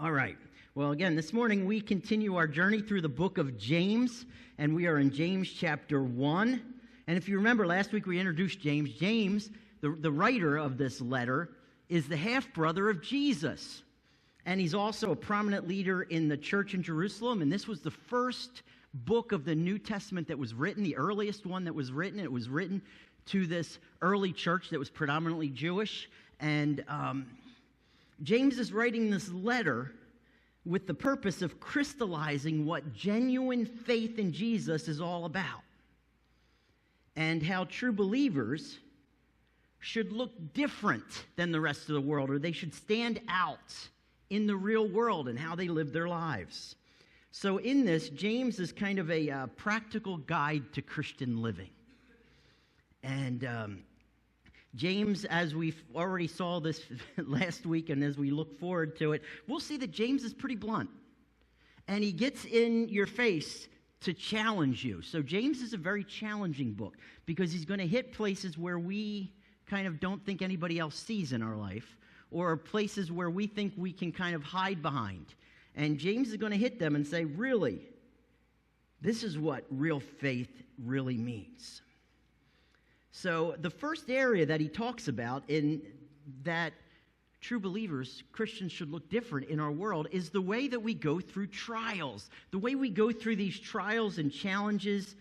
All right. Well, again, this morning we continue our journey through the book of James, and we are in James chapter 1. And if you remember, last week we introduced James. James, the writer of this letter, is the half-brother of Jesus. And he's also a prominent leader in the church in Jerusalem, and this was the first book of the New Testament that was written, the earliest one that was written. It was written to this early church that was predominantly Jewish, and James is writing this letter with the purpose of crystallizing what genuine faith in Jesus is all about, and how true believers should look different than the rest of the world, or they should stand out in the real world and how they live their lives. So in this, James is kind of a practical guide to Christian living. And James, as we already saw this last week, and as we look forward to it, we'll see that James is pretty blunt. And he gets in your face to challenge you. So James is a very challenging book because he's going to hit places where we kind of don't think anybody else sees in our life, or places where we think we can kind of hide behind. And James is going to hit them and say, really, this is what real faith really means. So the first area that he talks about in that true believers, Christians should look different in our world, is the way that we go through trials. The way we go through these trials and challenges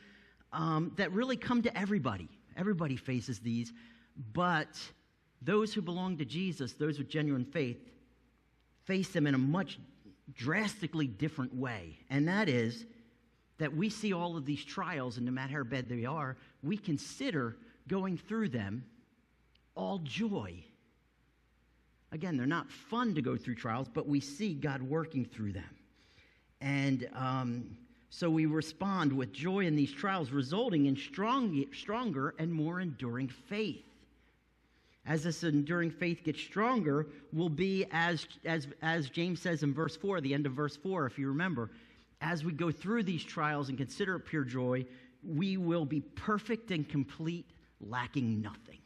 that really come to everybody. Everybody faces these, but those who belong to Jesus, those with genuine faith, face them in a much drastically different way. And that is that we see all of these trials, and no matter how bad they are, we consider going through them all joy. Again, they're not fun to go through trials, but we see God working through them. And so we respond with joy in these trials, resulting in stronger and more enduring faith. As this enduring faith gets stronger, will be, as James says in verse 4, the end of verse 4, if you remember, as we go through these trials and consider it pure joy, we will be perfect and complete, lacking nothing.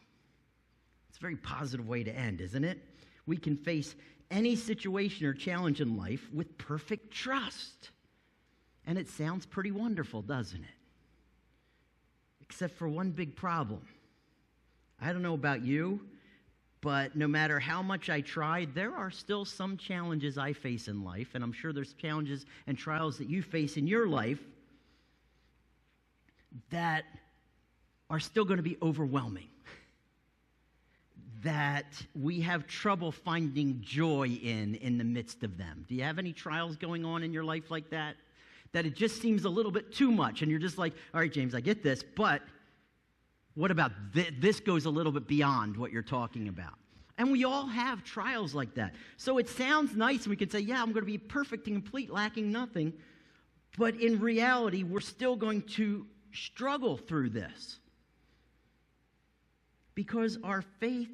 It's a very positive way to end, isn't it? We can face any situation or challenge in life with perfect trust. And it sounds pretty wonderful, doesn't it? Except for one big problem. I don't know about you, but no matter how much I try, there are still some challenges I face in life, and I'm sure there's challenges and trials that you face in your life that are still going to be overwhelming, that we have trouble finding joy in the midst of them. Do you have any trials going on in your life like that? That it just seems a little bit too much, and you're just like, all right, James, I get this, but what about this goes a little bit beyond what you're talking about? And we all have trials like that. So it sounds nice, and we can say, yeah, I'm going to be perfect and complete, lacking nothing. But in reality, we're still going to struggle through this, because our faith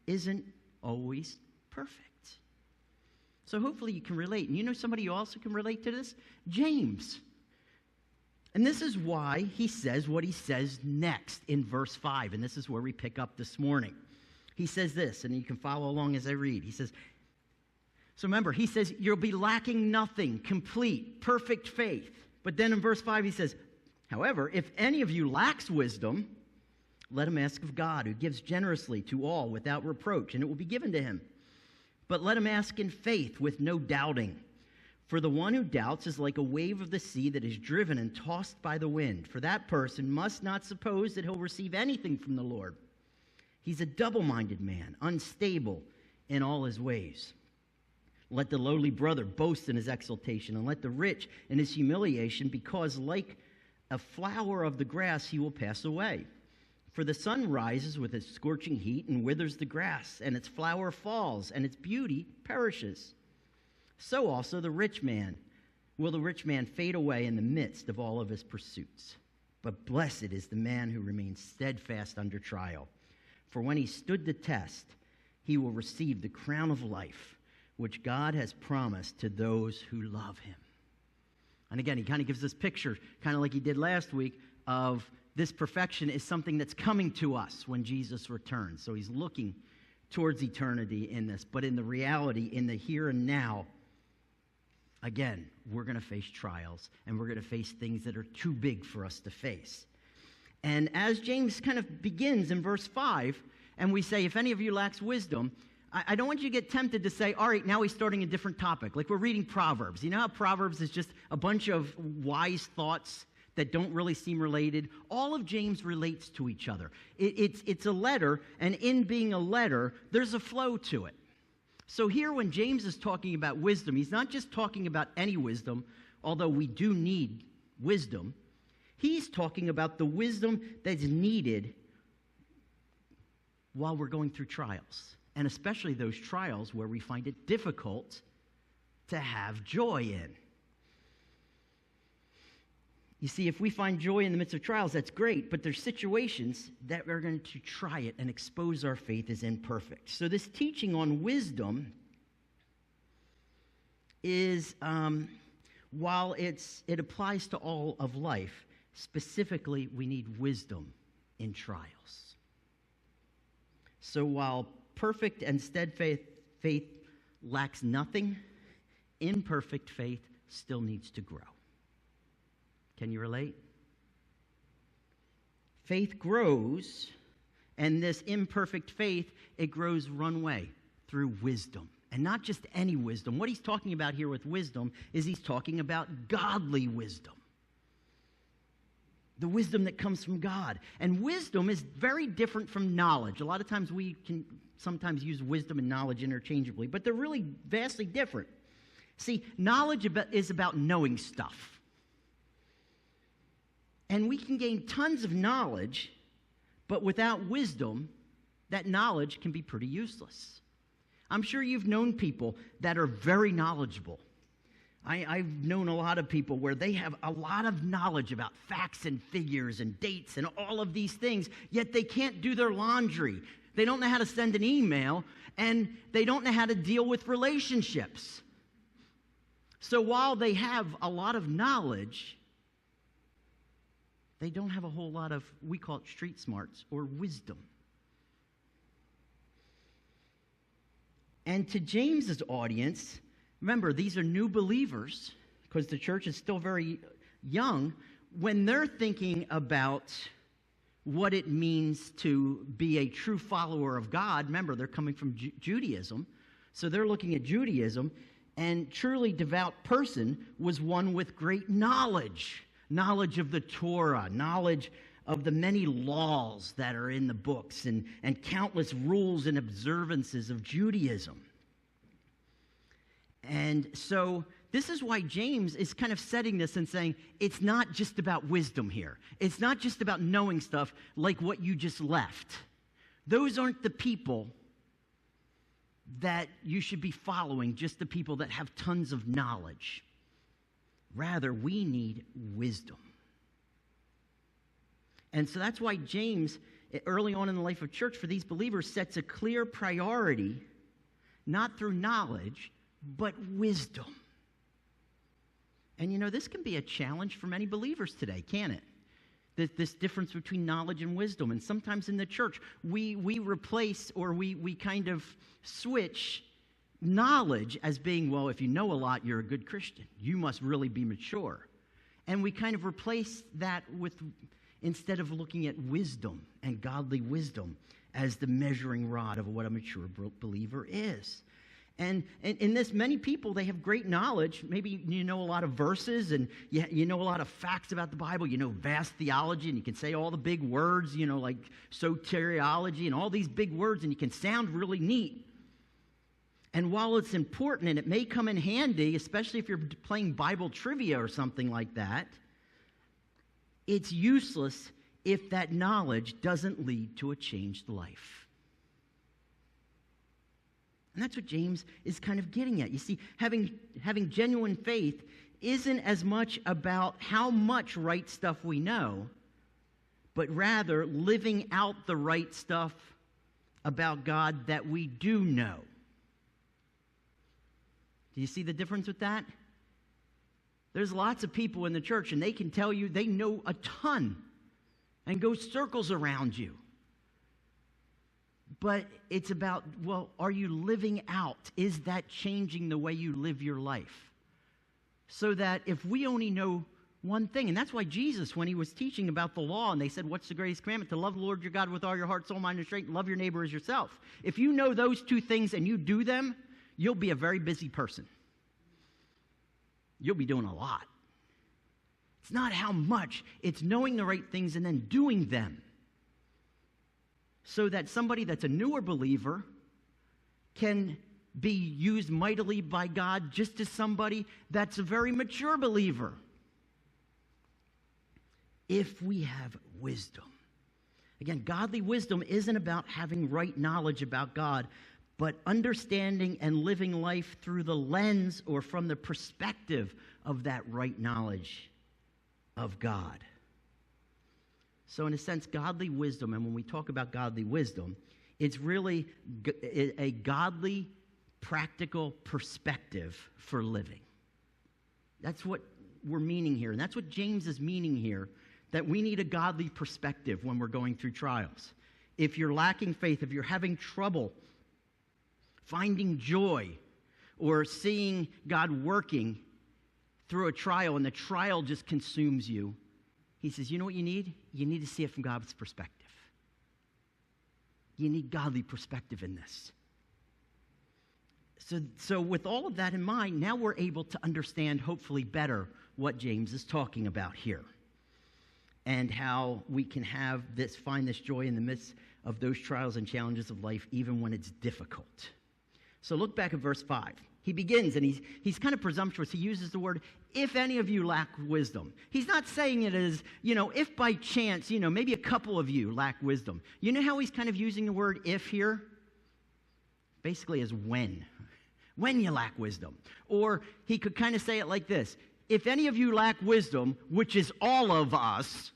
isn't always perfect. So hopefully you can relate. And you know somebody who also can relate to this? James. And this is why he says what he says next in verse 5. And this is where we pick up this morning. He says this, and you can follow along as I read. He says, so remember, he says, you'll be lacking nothing, complete, perfect faith. But then in verse 5 he says, however, if any of you lacks wisdom, let him ask of God, who gives generously to all without reproach, and it will be given to him. But let him ask in faith with no doubting. For the one who doubts is like a wave of the sea that is driven and tossed by the wind. For that person must not suppose that he'll receive anything from the Lord. He's a double-minded man, unstable in all his ways. Let the lowly brother boast in his exaltation, and let the rich in his humiliation, because like a flower of the grass he will pass away. For the sun rises with its scorching heat and withers the grass, and its flower falls, and its beauty perishes. So also the rich man fade away in the midst of all of his pursuits. But blessed is the man who remains steadfast under trial. For when he stood the test, he will receive the crown of life, which God has promised to those who love him. And again, he kind of gives this picture, kind of like he did last week, of this perfection is something that's coming to us when Jesus returns. So he's looking towards eternity in this. But in the reality, in the here and now, Again, we're going to face trials, and we're going to face things that are too big for us to face. And as James kind of begins in verse 5, and we say, if any of you lacks wisdom, I don't want you to get tempted to say, all right, now he's starting a different topic. Like we're reading Proverbs. You know how Proverbs is just a bunch of wise thoughts that don't really seem related? All of James relates to each other. It's a letter, and in being a letter, there's a flow to it. So here when James is talking about wisdom, he's not just talking about any wisdom, although we do need wisdom. He's talking about the wisdom that's needed while we're going through trials, and especially those trials where we find it difficult to have joy in. You see, if we find joy in the midst of trials, that's great, but there's situations that are going to try it and expose our faith as imperfect. So this teaching on wisdom is, while it applies to all of life, specifically we need wisdom in trials. So while perfect and steadfast faith lacks nothing, imperfect faith still needs to grow. Can you relate? Faith grows, and this imperfect faith, it grows runway through wisdom. And not just any wisdom. What he's talking about here with wisdom is he's talking about godly wisdom. The wisdom that comes from God. And wisdom is very different from knowledge. A lot of times we can sometimes use wisdom and knowledge interchangeably, but they're really vastly different. See, knowledge is about knowing stuff. And we can gain tons of knowledge, but without wisdom, that knowledge can be pretty useless. I'm sure you've known people that are very knowledgeable. I've known a lot of people where they have a lot of knowledge about facts and figures and dates and all of these things, yet they can't do their laundry. They don't know how to send an email, and they don't know how to deal with relationships. So while they have a lot of knowledge, they don't have a whole lot of, we call it street smarts or wisdom. And to James's audience, remember, these are new believers because the church is still very young. When they're thinking about what it means to be a true follower of God, remember, they're coming from Judaism. So they're looking at Judaism, and truly devout person was one with great knowledge. Knowledge of the Torah, knowledge of the many laws that are in the books, and countless rules and observances of Judaism. And so this is why James is kind of setting this and saying, it's not just about wisdom here. It's not just about knowing stuff like what you just left. Those aren't the people that you should be following, just the people that have tons of knowledge. Rather, we need wisdom. And so that's why James, early on in the life of church, for these believers, sets a clear priority, not through knowledge, but wisdom. And you know, this can be a challenge for many believers today, can't it? This difference between knowledge and wisdom. And sometimes in the church, we replace, or we kind of switch knowledge as being, well, if you know a lot, you're a good Christian. You must really be mature. And we kind of replace that with, instead of looking at wisdom and godly wisdom as the measuring rod of what a mature believer is. And in this, many people, they have great knowledge. Maybe you know a lot of verses, and you know a lot of facts about the Bible. You know vast theology, and you can say all the big words, you know, like soteriology and all these big words, and you can sound really neat. And while it's important, and it may come in handy, especially if you're playing Bible trivia or something like that, it's useless if that knowledge doesn't lead to a changed life. And that's what James is kind of getting at. You see, having genuine faith isn't as much about how much right stuff we know, but rather living out the right stuff about God that we do know. Do you see the difference with that? There's lots of people in the church, and they can tell you they know a ton and go circles around you. But it's about, well, are you living out? Is that changing the way you live your life? So that if we only know one thing, and that's why Jesus, when he was teaching about the law, and they said, what's the greatest commandment? To love the Lord your God with all your heart, soul, mind, and strength, and love your neighbor as yourself. If you know those two things and you do them, you'll be a very busy person. You'll be doing a lot. It's not how much, it's knowing the right things and then doing them. So that somebody that's a newer believer can be used mightily by God just as somebody that's a very mature believer. If we have wisdom. Again, godly wisdom isn't about having right knowledge about God, but understanding and living life through the lens or from the perspective of that right knowledge of God. So in a sense, godly wisdom, and when we talk about godly wisdom, it's really a godly, practical perspective for living. That's what we're meaning here, and that's what James is meaning here, that we need a godly perspective when we're going through trials. If you're lacking faith, if you're having trouble finding joy or seeing God working through a trial and the trial just consumes you, he says, you know what you need? You need to see it from God's perspective. You need godly perspective in this. So with all of that in mind, now we're able to understand, hopefully better, what James is talking about here. And how we can find this joy in the midst of those trials and challenges of life, even when it's difficult. So look back at verse 5. He begins, and he's kind of presumptuous. He uses the word, if any of you lack wisdom. He's not saying it as, if by chance, maybe a couple of you lack wisdom. You know how he's kind of using the word if here? Basically as when you lack wisdom. Or he could kind of say it like this. If any of you lack wisdom, which is all of us,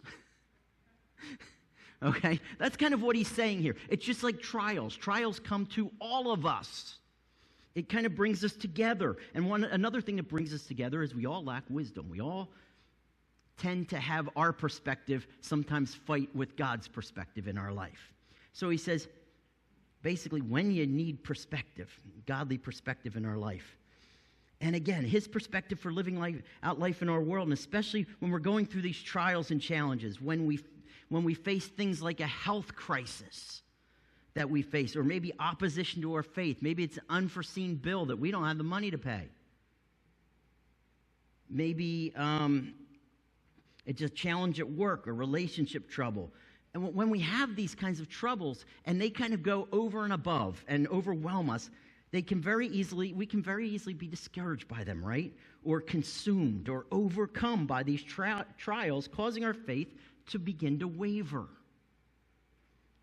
okay, that's kind of what he's saying here. It's just like trials. Trials come to all of us. It kind of brings us together. And another thing that brings us together is we all lack wisdom. We all tend to have our perspective sometimes fight with God's perspective in our life. So he says, basically, when you need perspective, godly perspective in our life. And again, his perspective for living life in our world, and especially when we're going through these trials and challenges, when we face things like a health crisis that we face, or maybe opposition to our faith. Maybe it's an unforeseen bill that we don't have the money to pay. Maybe it's a challenge at work or relationship trouble. And when we have these kinds of troubles and they kind of go over and above and overwhelm us, we can very easily be discouraged by them, right? Or consumed or overcome by these trials, causing our faith to begin to waver.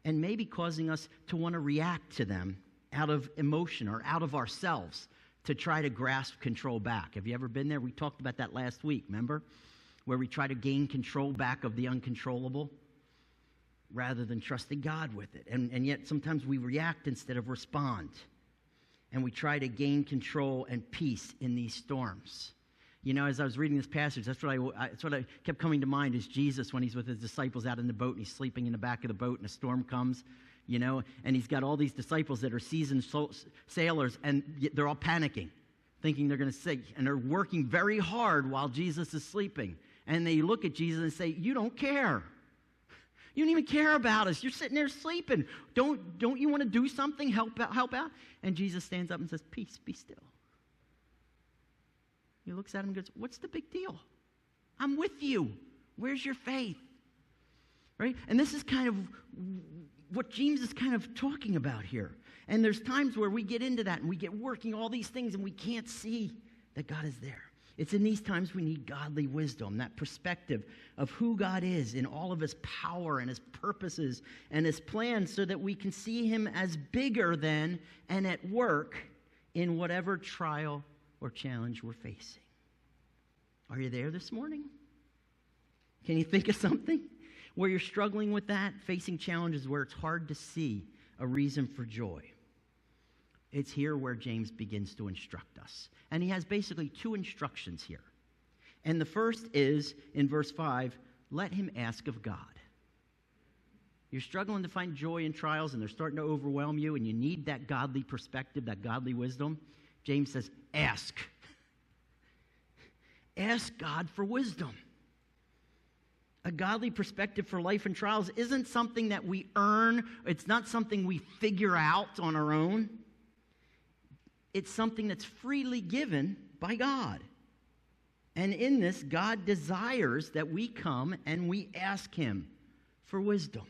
And maybe causing us to want to react to them out of emotion or out of ourselves to try to grasp control back. Have you ever been there? We talked about that last week, remember? Where we try to gain control back of the uncontrollable rather than trusting God with it. And yet sometimes we react instead of respond. And we try to gain control and peace in these storms. As I was reading this passage, that's what kept coming to mind is Jesus when he's with his disciples out in the boat and he's sleeping in the back of the boat and a storm comes, and he's got all these disciples that are seasoned sailors and they're all panicking, thinking they're going to sink, and they're working very hard while Jesus is sleeping. And they look at Jesus and say, you don't care. You don't even care about us. You're sitting there sleeping. Don't you want to do something, help out? And Jesus stands up and says, peace, be still. He looks at him and goes, what's the big deal? I'm with you. Where's your faith? Right? And this is kind of what James is kind of talking about here. And there's times where we get into that and we get working all these things and we can't see that God is there. It's in these times we need godly wisdom, that perspective of who God is in all of his power and his purposes and his plans so that we can see him as bigger than and at work in whatever trial or challenge we're facing. Are you there this morning? Can you think of something where you're struggling with that, facing challenges where it's hard to see a reason for joy? It's here where James begins to instruct us. And he has basically two instructions here. And the first is, in verse 5, let him ask of God. You're struggling to find joy in trials and they're starting to overwhelm you and you need that godly perspective, that godly wisdom. James says, ask. Ask God for wisdom. A godly perspective for life and trials isn't something that we earn. It's not something we figure out on our own. It's something that's freely given by God. And in this, God desires that we come and we ask him for wisdom.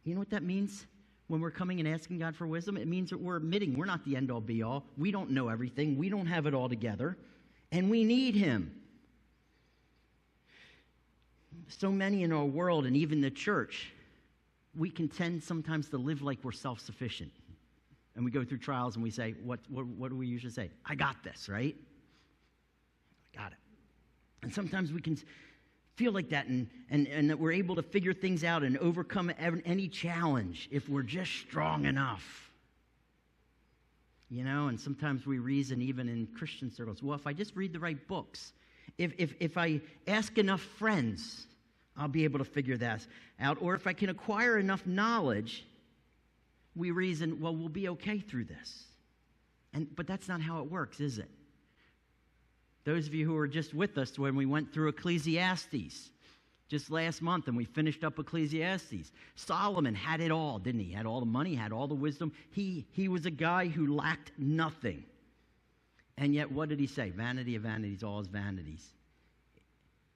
You know what that means when we're coming and asking God for wisdom? It means that we're admitting we're not the end-all be-all. We don't know everything. We don't have it all together. And we need him. So many in our world and even the church, we can tend sometimes to live like we're self-sufficient. And we go through trials and we say, what do we usually say? I got this, right? I got it. And sometimes we can feel like that and that we're able to figure things out and overcome any challenge if we're just strong enough. You know, and sometimes we reason even in Christian circles, well, if I just read the right books, if I ask enough friends, I'll be able to figure that out. Or if I can acquire enough knowledge, we reason, well, we'll be okay through this. But that's not how it works, is it? Those of you who were just with us when we went through Ecclesiastes just last month and we finished up Ecclesiastes. Solomon had it all, didn't he? He had all the money, had all the wisdom. He was a guy who lacked nothing. And yet, what did he say? Vanity of vanities, all is vanities.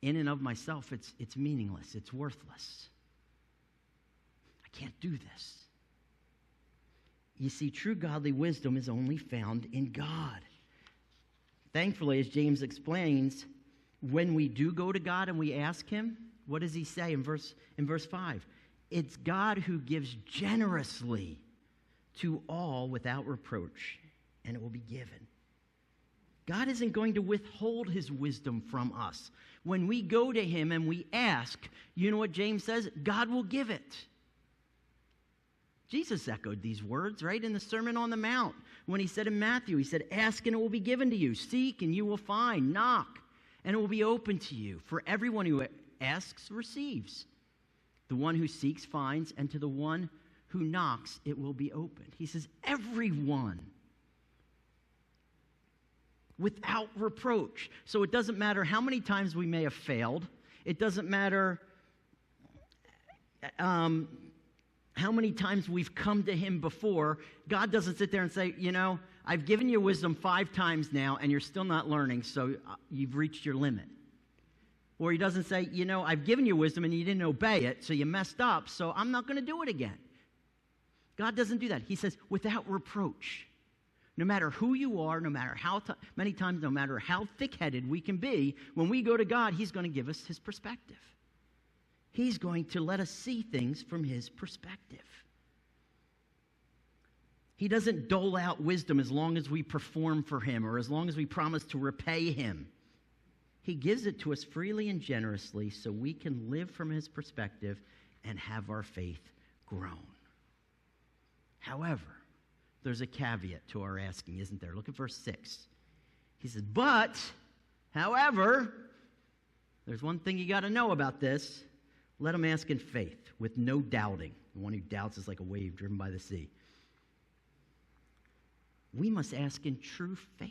In and of myself, it's meaningless. It's worthless. I can't do this. You see, true godly wisdom is only found in God. Thankfully, as James explains, when we do go to God and we ask him, what does he say in verse 5? It's God who gives generously to all without reproach, and it will be given. God isn't going to withhold his wisdom from us. When we go to him and we ask, you know what James says? God will give it. Jesus echoed these words, right, in the Sermon on the Mount. When he said in Matthew, he said, ask and it will be given to you. Seek and you will find. Knock and it will be open to you. For everyone who asks receives. The one who seeks finds, and to the one who knocks it will be opened. He says, everyone. Without reproach. So it doesn't matter how many times we may have failed. It doesn't matter how many times we've come to him before. God doesn't sit there and say, you know, I've given you wisdom 5 times now and you're still not learning, so you've reached your limit. Or he doesn't say, you know, I've given you wisdom and you didn't obey it, so you messed up, so I'm not going to do it again. God doesn't do that. He says, without reproach. No matter who you are, no matter how many times, no matter how thick-headed we can be, when we go to God, he's going to give us his perspective. He's going to let us see things from his perspective. He doesn't dole out wisdom as long as we perform for him or as long as we promise to repay him. He gives it to us freely and generously so we can live from his perspective and have our faith grown. However, there's a caveat to our asking, isn't there? Look at verse 6. He says, but, however, there's one thing you got to know about this. Let him ask in faith, with no doubting. The one who doubts is like a wave driven by the sea. We must ask in true faith.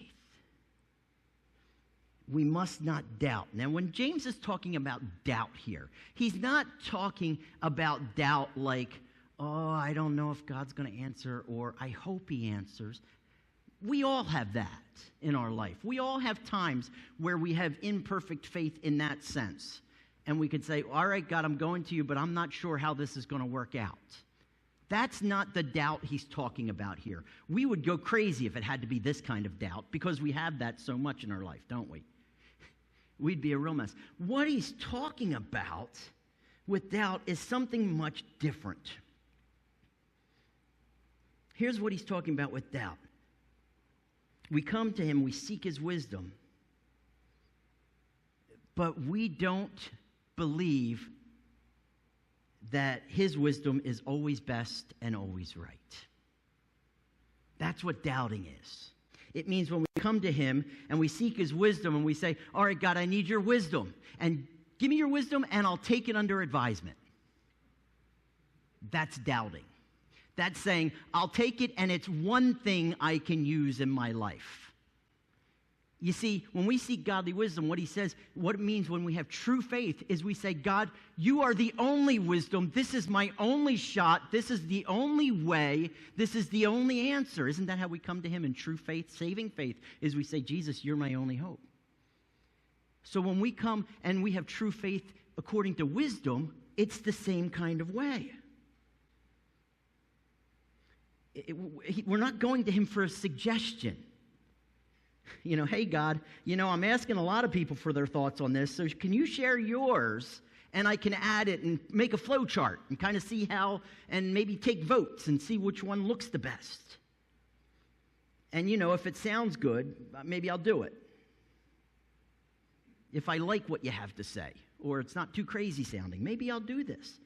We must not doubt. Now, when James is talking about doubt here, he's not talking about doubt like, oh, I don't know if God's going to answer, or I hope he answers. We all have that in our life. We all have times where we have imperfect faith in that sense. And we could say, all right, God, I'm going to you, but I'm not sure how this is going to work out. That's not the doubt he's talking about here. We would go crazy if it had to be this kind of doubt, because we have that so much in our life, don't we? We'd be a real mess. What he's talking about with doubt is something much different. Here's what he's talking about with doubt. We come to him, we seek his wisdom, but we don't believe that his wisdom is always best and always right. That's what doubting is. It means when we come to him and we seek his wisdom and we say, all right, God, I need your wisdom. And give me your wisdom and I'll take it under advisement. That's doubting. That's saying, I'll take it and it's one thing I can use in my life. You see, when we seek godly wisdom, what he says, what it means when we have true faith is we say, God, you are the only wisdom. This is my only shot. This is the only way. This is the only answer. Isn't that how we come to him in true faith, saving faith, is we say, Jesus, you're my only hope. So when we come and we have true faith according to wisdom, it's the same kind of way. We're not going to him for a suggestion. Hey, God, I'm asking a lot of people for their thoughts on this, so can you share yours, and I can add it and make a flow chart and kind of see how, and maybe take votes and see which one looks the best. And, if it sounds good, maybe I'll do it. If I like what you have to say, or it's not too crazy sounding, maybe I'll do this.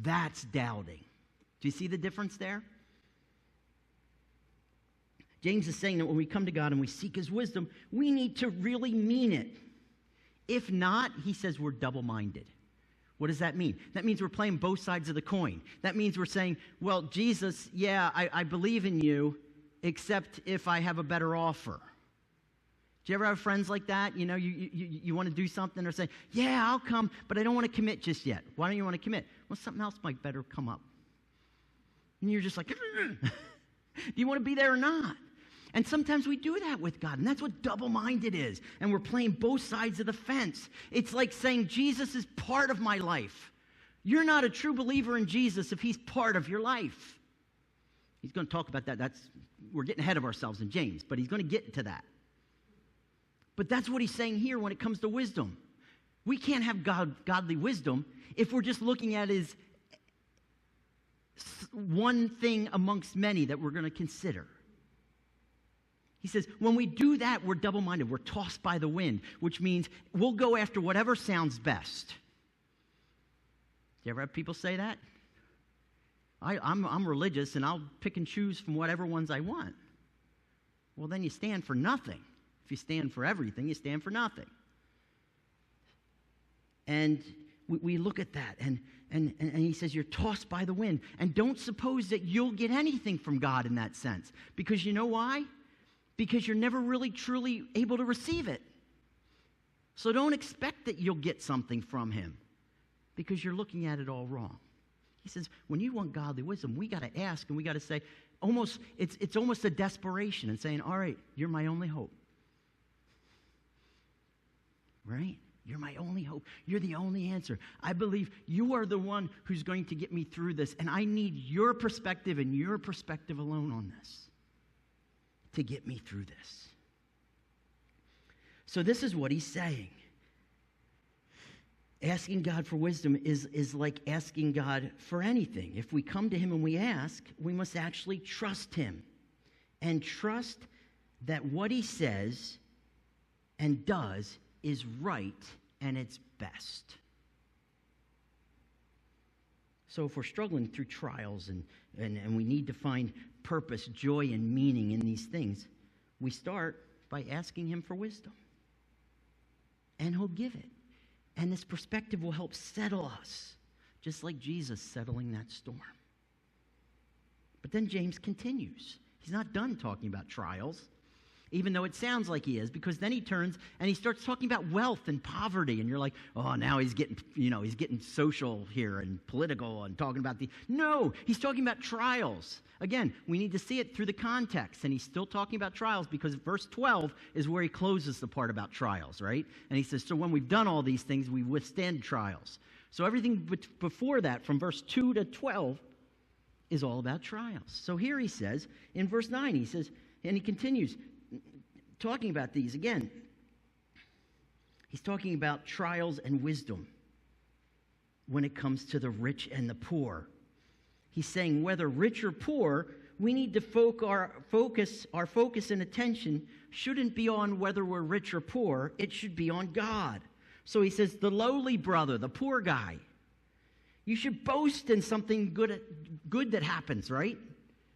That's doubting. Do you see the difference there? James is saying that when we come to God and we seek his wisdom, we need to really mean it. If not, he says we're double-minded. What does that mean? That means we're playing both sides of the coin. That means we're saying, well, Jesus, yeah, I believe in you, except if I have a better offer. Do you ever have friends like that? You want to do something or say, yeah, I'll come, but I don't want to commit just yet. Why don't you want to commit? Well, something else might better come up. And you're just like, do you want to be there or not? And sometimes we do that with God, and that's what double-minded is. And we're playing both sides of the fence. It's like saying, Jesus is part of my life. You're not a true believer in Jesus if he's part of your life. He's going to talk about that. We're getting ahead of ourselves in James, but he's going to get to that. But that's what he's saying here when it comes to wisdom. We can't have godly wisdom if we're just looking at it as one thing amongst many that we're going to consider. He says, when we do that, we're double-minded. We're tossed by the wind, which means we'll go after whatever sounds best. Do you ever have people say that? I'm religious, and I'll pick and choose from whatever ones I want. Well, then you stand for nothing. If you stand for everything, you stand for nothing. And we look at that, and he says, you're tossed by the wind. And don't suppose that you'll get anything from God in that sense. Because you know why? Because you're never really, truly able to receive it. So don't expect that you'll get something from him, because you're looking at it all wrong. He says, when you want godly wisdom, we got to ask, and we got to say, it's almost a desperation and saying, all right, you're my only hope. Right? You're my only hope. You're the only answer. I believe you are the one who's going to get me through this, and I need your perspective and your perspective alone on this to get me through this. So this is what he's saying. Asking God for wisdom is like asking God for anything. If we come to him and we ask, we must actually trust him and trust that what he says and does is right and it's best. So if we're struggling through trials and we need to find purpose, joy, and meaning in these things, we start by asking him for wisdom. And he'll give it. And this perspective will help settle us, just like Jesus settling that storm. But then James continues. He's not done talking about trials, even though it sounds like he is, because then he turns and he starts talking about wealth and poverty, and you're like, oh, now he's getting social here and political and talking about No, he's talking about trials. Again, we need to see it through the context, and he's still talking about trials because verse 12 is where he closes the part about trials, right? And he says, so when we've done all these things, we withstand trials. So everything before that, from verse 2 to 12, is all about trials. So here he says, in verse 9, he says, and he continues, talking about these again. He's talking about trials and wisdom when it comes to the rich and the poor. He's saying whether rich or poor, we need to our focus and attention shouldn't be on whether we're rich or poor. It should be on God. So he says the lowly brother, the poor guy, you should boast in something good that happens, right?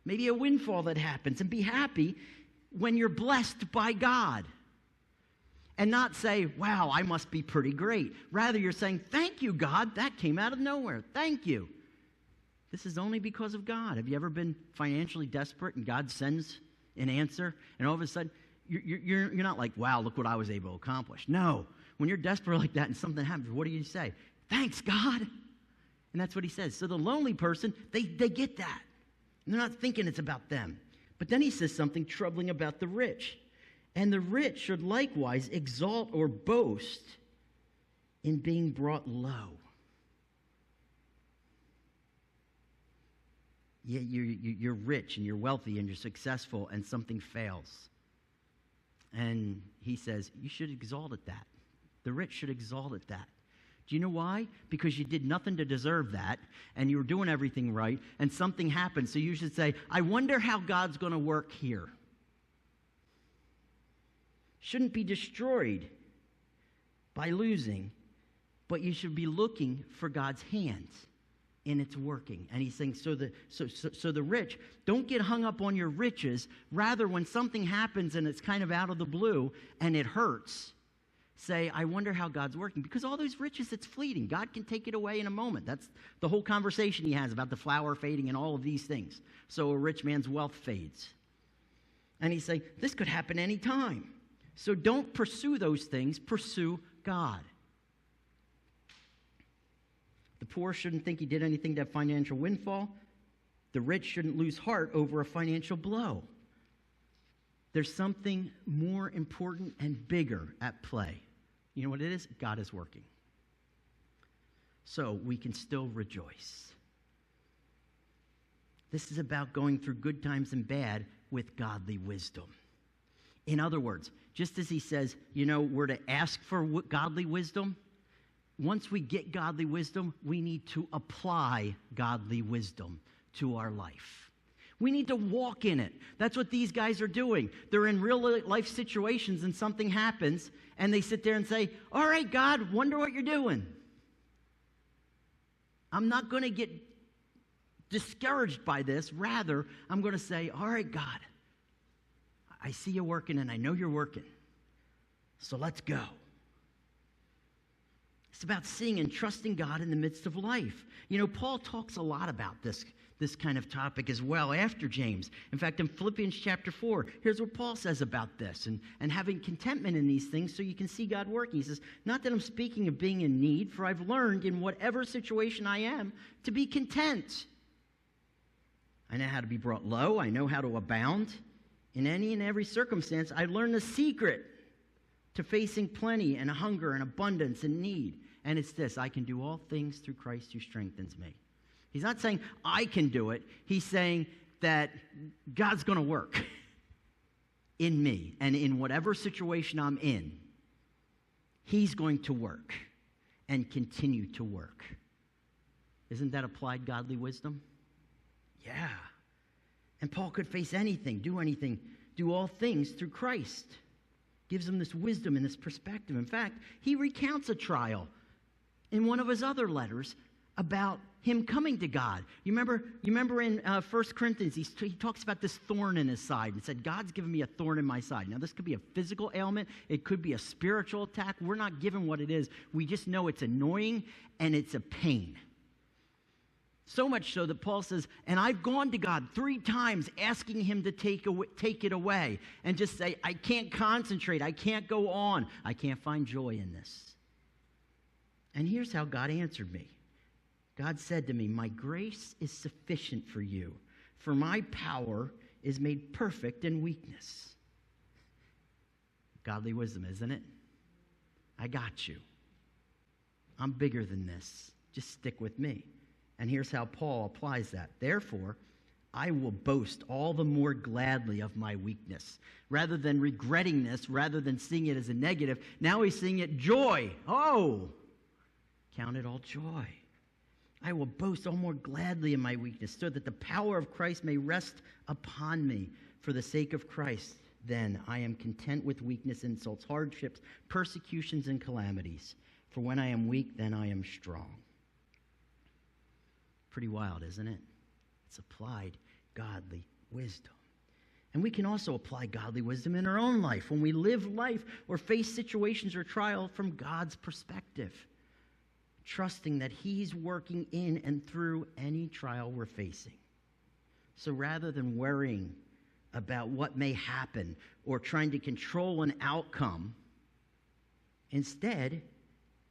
Maybe a windfall that happens, and be happy when you're blessed by God. And not say, wow, I must be pretty great. Rather, you're saying, thank you, God. That came out of nowhere. Thank you. This is only because of God. Have you ever been financially desperate and God sends an answer, and all of a sudden you're not like, wow, look what I was able to accomplish. No. When you're desperate like that and something happens, what do you say? Thanks, God. And that's what he says. So the lonely person, they get that. And they're not thinking it's about them. But then he says something troubling about the rich. And the rich should likewise exalt or boast in being brought low. Yeah, you're rich and you're wealthy and you're successful and something fails. And he says, you should exalt at that. The rich should exalt at that. Do you know why? Because you did nothing to deserve that, and you were doing everything right, and something happened. So you should say, I wonder how God's going to work here. Shouldn't be destroyed by losing, but you should be looking for God's hands in its working. And he's saying, so the rich, don't get hung up on your riches. Rather, when something happens and it's kind of out of the blue and it hurts, say, I wonder how God's working. Because all those riches, it's fleeting. God can take it away in a moment. That's the whole conversation he has about the flower fading and all of these things. So a rich man's wealth fades. And he's saying, this could happen any time. So don't pursue those things. Pursue God. The poor shouldn't think he did anything to have financial windfall. The rich shouldn't lose heart over a financial blow. There's something more important and bigger at play. You know what it is? God is working. So we can still rejoice. This is about going through good times and bad with godly wisdom. In other words, just as he says, we're to ask for godly wisdom, once we get godly wisdom, we need to apply godly wisdom to our life. We need to walk in it. That's what these guys are doing. They're in real life situations and something happens, and they sit there and say, all right, God, wonder what you're doing. I'm not going to get discouraged by this. Rather, I'm going to say, all right, God, I see you working, and I know you're working. So let's go. It's about seeing and trusting God in the midst of life. Paul talks a lot about this kind of topic as well after James. In fact, in Philippians chapter 4, here's what Paul says about this and having contentment in these things so you can see God working. He says, not that I'm speaking of being in need, for I've learned in whatever situation I am to be content. I know how to be brought low. I know how to abound. In any and every circumstance, I learned the secret to facing plenty and hunger and abundance and need. And it's this: I can do all things through Christ who strengthens me. He's not saying I can do it. He's saying that God's going to work in me. And in whatever situation I'm in, he's going to work and continue to work. Isn't that applied godly wisdom? Yeah. And Paul could face anything, do all things through Christ. Gives him this wisdom and this perspective. In fact, he recounts a trial in one of his other letters about him coming to God. You remember in 1 Corinthians, he talks about this thorn in his side and said, God's given me a thorn in my side. Now, this could be a physical ailment. It could be a spiritual attack. We're not given what it is. We just know it's annoying and it's a pain. So much so that Paul says, and I've gone to God 3 times asking him to take it away and just say, I can't concentrate. I can't go on. I can't find joy in this. And here's how God answered me. God said to me, my grace is sufficient for you, for my power is made perfect in weakness. Godly wisdom, isn't it? I got you. I'm bigger than this. Just stick with me. And here's how Paul applies that. Therefore, I will boast all the more gladly of my weakness. Rather than regretting this, rather than seeing it as a negative, now he's seeing it joy. Oh, count it all joy. I will boast all more gladly in my weakness, so that the power of Christ may rest upon me. For the sake of Christ, then, I am content with weakness, insults, hardships, persecutions, and calamities. For when I am weak, then I am strong. Pretty wild, isn't it? It's applied godly wisdom. And we can also apply godly wisdom in our own life when we live life or face situations or trial from God's perspective, trusting that he's working in and through any trial we're facing. So rather than worrying about what may happen or trying to control an outcome. Instead,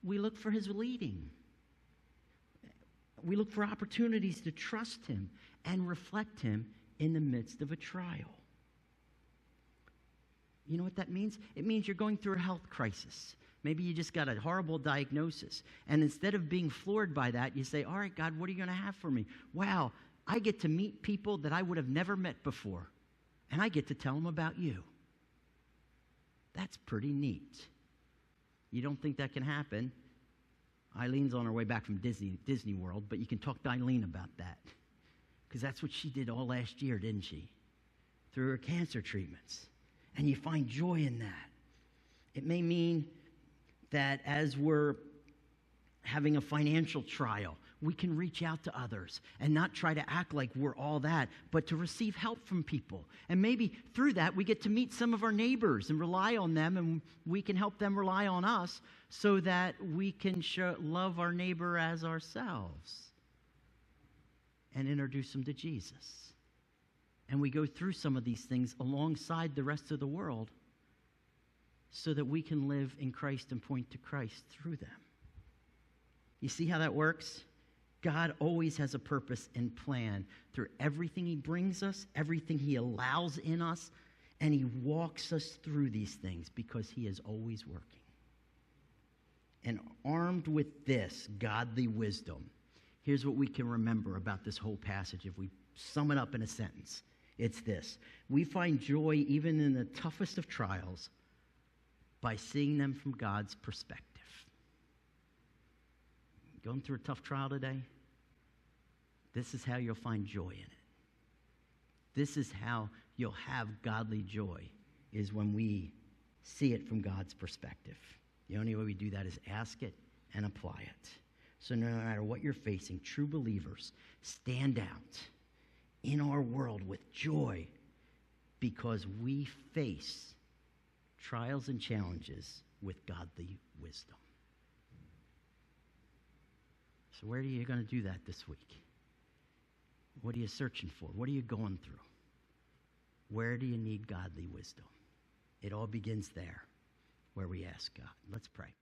we look for his leading. We look for opportunities to trust him and reflect him in the midst of a trial. You know what that means? It means you're going through a health crisis. Maybe you just got a horrible diagnosis. And instead of being floored by that, you say, all right, God, what are you going to have for me? Wow, I get to meet people that I would have never met before. And I get to tell them about you. That's pretty neat. You don't think that can happen? Eileen's on her way back from Disney World, but you can talk to Eileen about that. Because that's what she did all last year, didn't she? Through her cancer treatments. And you find joy in that. It may mean that as we're having a financial trial, we can reach out to others and not try to act like we're all that, but to receive help from people. And maybe through that, we get to meet some of our neighbors and rely on them, and we can help them rely on us so that we can love our neighbor as ourselves and introduce them to Jesus. And we go through some of these things alongside the rest of the world so that we can live in Christ and point to Christ through them. You see how that works? God always has a purpose and plan through everything he brings us, everything he allows in us, and he walks us through these things because he is always working. And armed with this godly wisdom, here's what we can remember about this whole passage if we sum it up in a sentence. It's this: we find joy even in the toughest of trials by seeing them from God's perspective. Going through a tough trial today? This is how you'll find joy in it. This is how you'll have godly joy, is when we see it from God's perspective. The only way we do that is ask it and apply it. So no matter what you're facing, true believers stand out in our world with joy because we face trials and challenges with godly wisdom. So where are you going to do that this week? What are you searching for? What are you going through? Where do you need godly wisdom? It all begins there, where we ask God. Let's pray.